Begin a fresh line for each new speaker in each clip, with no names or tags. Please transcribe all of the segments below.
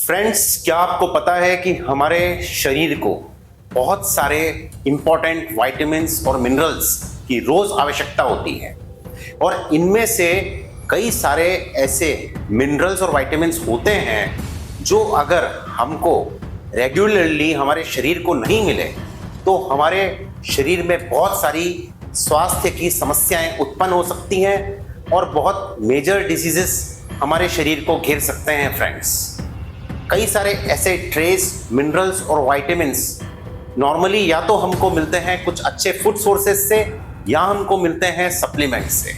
Friends, क्या आपको पता है कि हमारे शरीर को बहुत सारे इंपॉर्टेंट विटामिन्स और मिनरल्स की रोज आवश्यकता होती है और इनमें से कई सारे ऐसे मिनरल्स और विटामिन्स होते हैं जो अगर हमको रेगुलरली हमारे शरीर को नहीं मिले तो हमारे शरीर में बहुत सारी स्वास्थ्य की समस्याएं उत्पन्न हो सकती हैं और बहुत मेजर डिसीजेस हमारे शरीर को घेर सकते हैं। फ्रेंड्स, कई सारे ऐसे ट्रेस मिनरल्स और विटामिन्स नॉर्मली या तो हमको मिलते हैं कुछ अच्छे फूड सोर्सेज से या हमको मिलते हैं सप्लीमेंट से।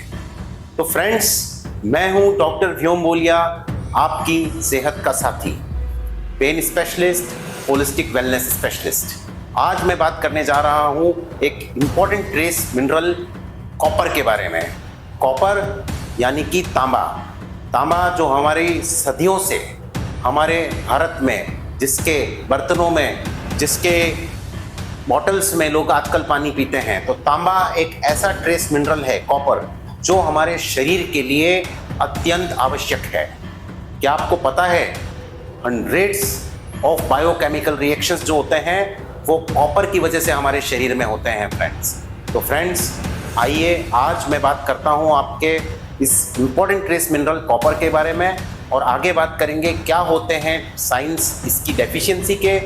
तो फ्रेंड्स, मैं हूं डॉक्टर व्योम बोलिया, आपकी सेहत का साथी, pain specialist, holistic wellness specialist. आज मैं बात करने जा रहा हूं एक इंपॉर्टेंट ट्रेस मिनरल कॉपर के बारे में। कॉपर यानी कि तांबा। तांबा जो हमारी सदियों से हमारे भारत में जिसके बर्तनों में, जिसके बॉटल्स में लोग आजकल पानी पीते हैं, तो तांबा एक ऐसा ट्रेस मिनरल है कॉपर जो हमारे शरीर के लिए अत्यंत आवश्यक है। क्या आपको पता है हंड्रेड्स ऑफ बायोकेमिकल रिएक्शंस जो होते हैं वो कॉपर की वजह से हमारे शरीर में होते हैं। फ्रेंड्स, तो फ्रेंड्स आइए आज मैं बात करता हूं आपके इस इंपॉर्टेंट ट्रेस मिनरल कॉपर के बारे में और आगे बात करेंगे क्या होते हैं साइंस इसकी डेफिशिएंसी के,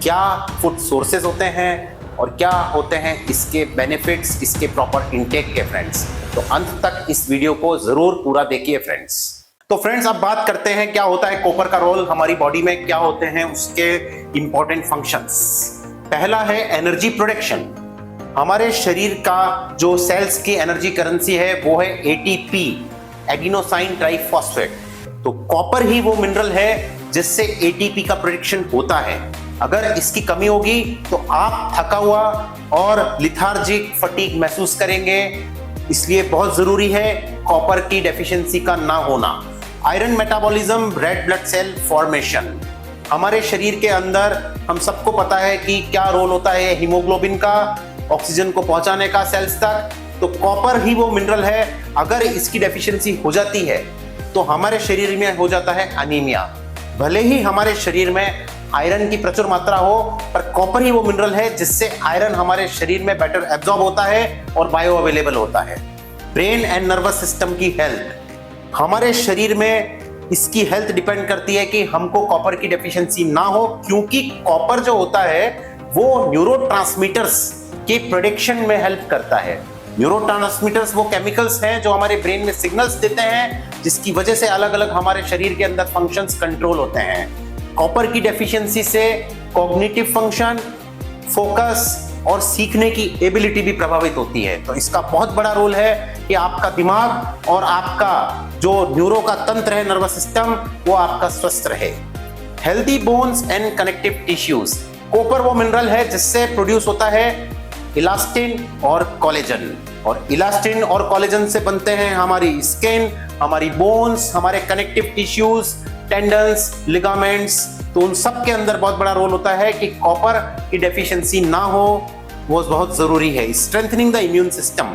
क्या फूड सोर्सेज होते हैं और क्या होते हैं इसके बेनिफिट्स, इसके प्रॉपर इनटेक के। फ्रेंड्स, तो अंत तक इस वीडियो को जरूर पूरा देखिए। फ्रेंड्स, तो फ्रेंड्स अब बात करते हैं क्या होता है कॉपर का रोल हमारी बॉडी में, क्या होते हैं उसके इंपॉर्टेंट फंक्शंस। पहला है एनर्जी प्रोडक्शन। हमारे शरीर का जो सेल्स की एनर्जी करेंसी है वो है एटीपी, एडिनोसाइन ट्राइफॉस्फेट। तो कॉपर ही वो मिनरल है जिससे एटीपी का प्रोडक्शन होता है। अगर इसकी कमी होगी तो आप थका हुआ और लिथार्जिक फटीग महसूस करेंगे, इसलिए बहुत जरूरी है कॉपर की डेफिशिएंसी का ना होना। Iron metabolism, red blood cell formation. हमारे शरीर के अंदर हम सबको पता है कि क्या रोल होता है हीमोग्लोबिन का, ऑक्सीजन को पहुंचाने का सेल्स तक। तो कॉपर ही वो मिनरल है, अगर इसकी डेफिशिएंसी हो जाती है तो हमारे शरीर में हो जाता है अनीमिया। भले ही हमारे शरीर में आयरन की प्रचुर मात्रा हो, पर कॉपर ही वो मिनरल है जिससे आयरन हमारे शरीर में बेटर एब्जॉर्ब होता है और बायो अवेलेबल होता है। ब्रेन एंड नर्वस सिस्टम की हेल्थ, हमारे शरीर में इसकी हेल्थ डिपेंड करती है कि हमको कॉपर की डेफिशिएंसी ना हो, क्योंकि कॉपर जो होता है वो न्यूरोट्रांसमीटर्स के प्रोडक्शन में हेल्प करता है। न्यूरोट्रांसमीटर्स वो केमिकल्स हैं जो हमारे ब्रेन में सिग्नल्स देते हैं, जिसकी वजह से अलग अलग हमारे शरीर के अंदर फंक्शंस कंट्रोल होते हैं। कॉपर की डेफिशिएंसी से कॉग्निटिव फंक्शन, फोकस और सीखने की एबिलिटी भी प्रभावित होती है। तो इसका बहुत बड़ा रोल है कि आपका दिमाग और आपका जो न्यूरो का तंत्र है, नर्वस सिस्टम, वो आपका स्वस्थ रहे। Healthy bones and connective tissues. Copper वो मिनरल है जिससे प्रोड्यूस होता है इलास्टिन और कोलेजन, और इलास्टिन और कोलेजन से बनते हैं हमारी स्किन, हमारी बोन्स, हमारे कनेक्टिव टिश्यूज, टेंडन्स, लिगामेंट्स। तो उन सब के अंदर बहुत बड़ा रोल होता है कि कॉपर की डेफिशिएंसी ना हो, वो बहुत जरूरी है। स्ट्रेंथनिंग द इम्यून सिस्टम,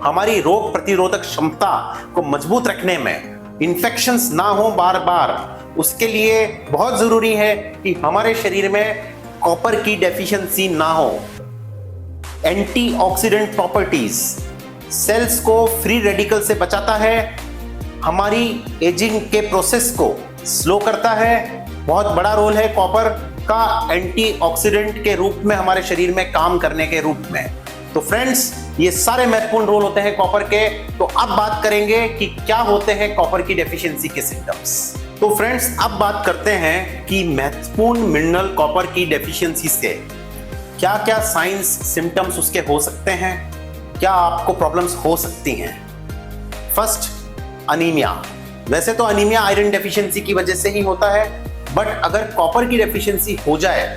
हमारी रोग प्रतिरोधक क्षमता को मजबूत रखने में, इन्फेक्शंस ना हो बार बार, उसके लिए बहुत जरूरी है कि हमारे शरीर में कॉपर की डेफिशिएंसी ना हो। एंटीऑक्सीडेंट प्रॉपर्टीज, सेल्स को फ्री रेडिकल से बचाता है, हमारी एजिंग के प्रोसेस को स्लो करता है। बहुत बड़ा रोल है कॉपर का एंटीऑक्सीडेंट के रूप में हमारे शरीर में काम करने के रूप में। तो फ्रेंड्स, ये सारे महत्वपूर्ण रोल होते हैं कॉपर के। तो अब बात करेंगे कि क्या होते हैं कॉपर की डेफिशिएंसी के सिम्टम्स। तो फ्रेंड्स, अब बात करते हैं कि महत्वपूर्ण मिनरल कॉपर की डेफिशिएंसी से क्या क्या साइंस, सिम्टम्स उसके हो सकते हैं, क्या आपको प्रॉब्लम्स हो सकती हैं। First, anaemia. वैसे तो अनीमिया आयरन डेफिशिएंसी की वजह से ही होता है, बट अगर कॉपर की डेफिशिएंसी हो जाए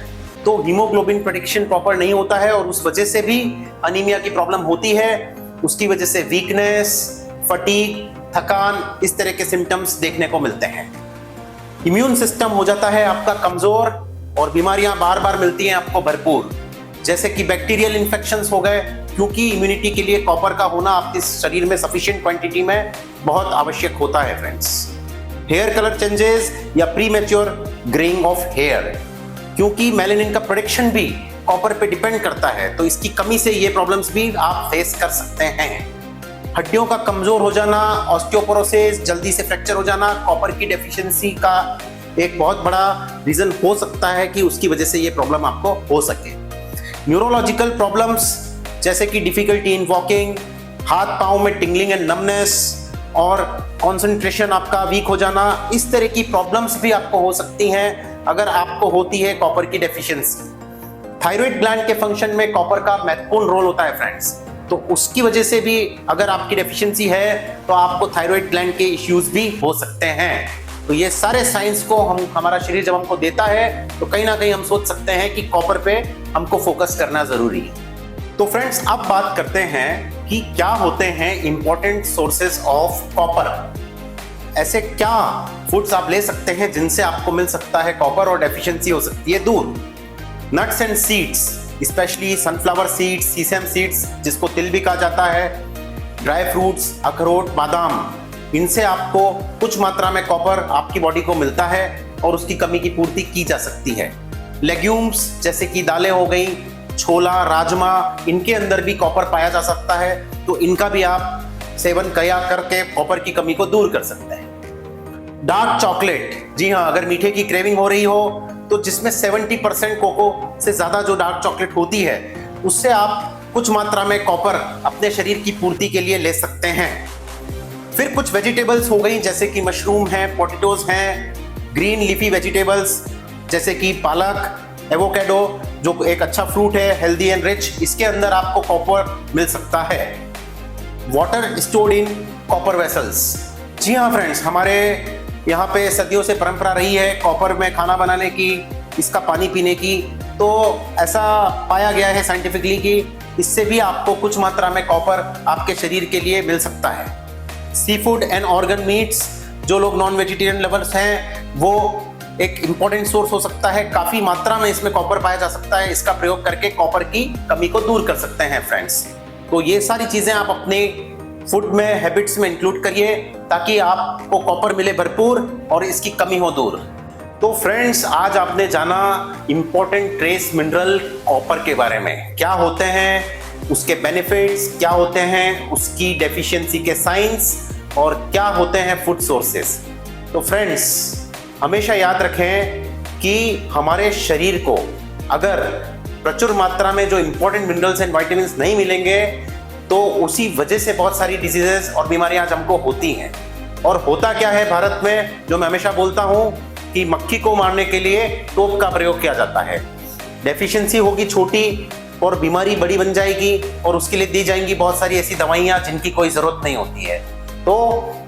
तो हीमोग्लोबिन प्रोडक्शन प्रॉपर नहीं होता है और उस वजह से भी अनीमिया की प्रॉब्लम होती है। उसकी वजह से वीकनेस, फटीग, थकान, इस तरह के सिम्टम्स देखने को मिलते हैं। इम्यून सिस्टम हो जाता है आपका कमजोर और बीमारियां बार बार मिलती हैं आपको भरपूर, जैसे कि बैक्टीरियल इन्फेक्शंस हो गए, क्योंकि इम्यूनिटी के लिए कॉपर का होना आपके शरीर में सफिशिएंट क्वांटिटी में बहुत आवश्यक होता है। फ्रेंड्स, हेयर कलर चेंजेस या प्रीमेच्योर ग्रेइंग ऑफ हेयर, क्योंकि मेलानिन का प्रोडक्शन भी कॉपर पे डिपेंड करता है, तो इसकी कमी से ये प्रॉब्लम्स भी आप फेस कर सकते हैं। हड्डियों का कमजोर हो जाना, ऑस्टियोपोरोसिस, जल्दी से फ्रैक्चर हो जाना, कॉपर की डेफिशिएंसी का एक बहुत बड़ा रीजन हो सकता है कि उसकी वजह से ये प्रॉब्लम आपको हो सके। न्यूरोलॉजिकल प्रॉब्लम्स जैसे कि डिफिकल्टी इन वॉकिंग, हाथ पांव में टिंगलिंग एंड नमनेस और कंसंट्रेशन आपका वीक हो जाना, इस तरह की प्रॉब्लम्स भी आपको हो सकती हैं अगर आपको होती है कॉपर की डेफिशिएंसी। थायराइड ग्लैंड के फंक्शन में कॉपर का महत्वपूर्ण रोल होता है फ्रेंड्स, तो उसकी वजह से भी अगर आपकी डेफिशिएंसी है तो आपको थायराइड ग्लैंड के इश्यूज भी हो सकते हैं। तो ये सारे साइंस को हमारा शरीर जब हमको देता है तो कहीं ना कहीं हम सोच सकते हैं कि कॉपर पे हमको फोकस करना जरूरी है। तो फ्रेंड्स अब बात करते हैं कि क्या होते हैं इंपॉर्टेंट सोर्सेज ऑफ कॉपर। ऐसे क्या फूड्स आप ले सकते हैं जिनसे आपको मिल सकता है कॉपर और डेफिशिएंसी हो सकती है दूर। Nuts and seeds, specially sunflower seeds, sesame seeds जिसको तिल भी कहा जाता है, ड्राई फ्रूट्स, अखरोट, बादाम, इनसे आपको कुछ मात्रा में कॉपर आपकी बॉडी को मिलता है और उसकी कमी की पूर्ति की जा सकती है। लेग्यूम्स जैसे कि दालें हो गई, छोला, राजमा, इनके अंदर भी कॉपर पाया जा सकता है, तो इनका भी आप सेवन किया करके कॉपर की कमी को दूर कर सकते हैं। डार्क चॉकलेट, जी हाँ, अगर मीठे की क्रेविंग हो रही हो तो जिसमें 70% कोको से ज्यादा जो डार्क चॉकलेट होती है उससे आप कुछ मात्रा में कॉपर अपने शरीर की पूर्ति के लिए ले सकते हैं। फिर कुछ वेजिटेबल्स हो गई जैसे कि मशरूम है, पोटैटोज हैं, ग्रीन लीफी वेजिटेबल्स जैसे कि पालक, एवोकेडो जो एक अच्छा फ्रूट है, हेल्दी एंड रिच, इसके अंदर आपको कॉपर मिल सकता है। Water stored in copper vessels, जी हाँ फ्रेंड्स, हमारे यहाँ पे सदियों से परंपरा रही है कॉपर में खाना बनाने की, इसका पानी पीने की, तो ऐसा पाया गया है साइंटिफिकली कि इससे भी आपको कुछ मात्रा में कॉपर आपके शरीर के लिए मिल सकता है। Sea food and organ meets, जो लोग नॉन वेजिटेरियन लवर्स हैं वो एक इंपॉर्टेंट सोर्स हो सकता है, काफी मात्रा में इसमें कॉपर पाया जा सकता है, इसका प्रयोग करके कॉपर की कमी को दूर कर सकते हैं फ्रेंड्स। तो ये सारी चीजें आप अपने फूड में, हैबिट्स में इंक्लूड करिए ताकि आपको कॉपर मिले भरपूर और इसकी कमी हो दूर। तो फ्रेंड्स आज आपने जाना इंपॉर्टेंट ट्रेस मिनरल कॉपर के बारे में, क्या होते हैं उसके बेनिफिट्स, क्या होते हैं उसकी डेफिशिएंसी के साइंस और क्या होते हैं फूड सोर्सेस। तो फ्रेंड्स हमेशा याद रखें कि हमारे शरीर को अगर प्रचुर मात्रा में जो इंपॉर्टेंट मिनरल्स एंड विटामिन्स नहीं मिलेंगे तो उसी वजह से बहुत सारी डिजीजेस और बीमारियां आज हमको होती हैं। और होता क्या है भारत में, जो मैं हमेशा बोलता हूं कि मक्खी को मारने के लिए तोप का प्रयोग किया जाता है। डेफिशिएंसी होगी छोटी और बीमारी बड़ी बन जाएगी और उसके लिए दी जाएंगी बहुत सारी ऐसी दवाइयां जिनकी कोई जरूरत नहीं होती है। तो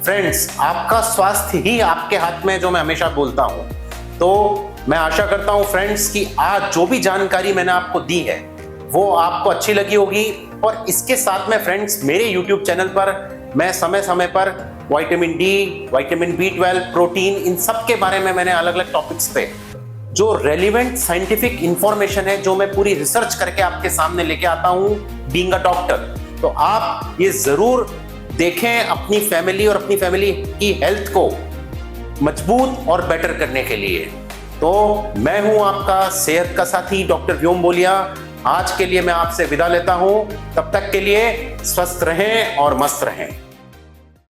फ्रेंड्स आपका स्वास्थ्य ही आपके हाथ में, जो मैं हमेशा बोलता हूं। तो मैं आशा करता हूं फ्रेंड्स कि आज जो भी जानकारी मैंने आपको दी है वो आपको अच्छी लगी होगी। और इसके साथ में फ्रेंड्स मेरे YouTube चैनल पर मैं समय समय पर vitamin D, vitamin B12, protein, इन सब के बारे में मैंने अलग अलग टॉपिक्स पे जो रेलिवेंट साइंटिफिक इंफॉर्मेशन है, जो मैं पूरी रिसर्च करके आपके सामने लेके आता हूं बीइंग अ डॉक्टर। तो आप ये जरूर देखें अपनी फैमिली और अपनी फैमिली की हेल्थ को मजबूत और बेटर करने के लिए। तो मैं हूं आपका सेहत का साथी डॉक्टर व्योम बोलिया। आज के लिए मैं आपसे विदा लेता हूं, तब तक के लिए स्वस्थ रहें और मस्त रहें।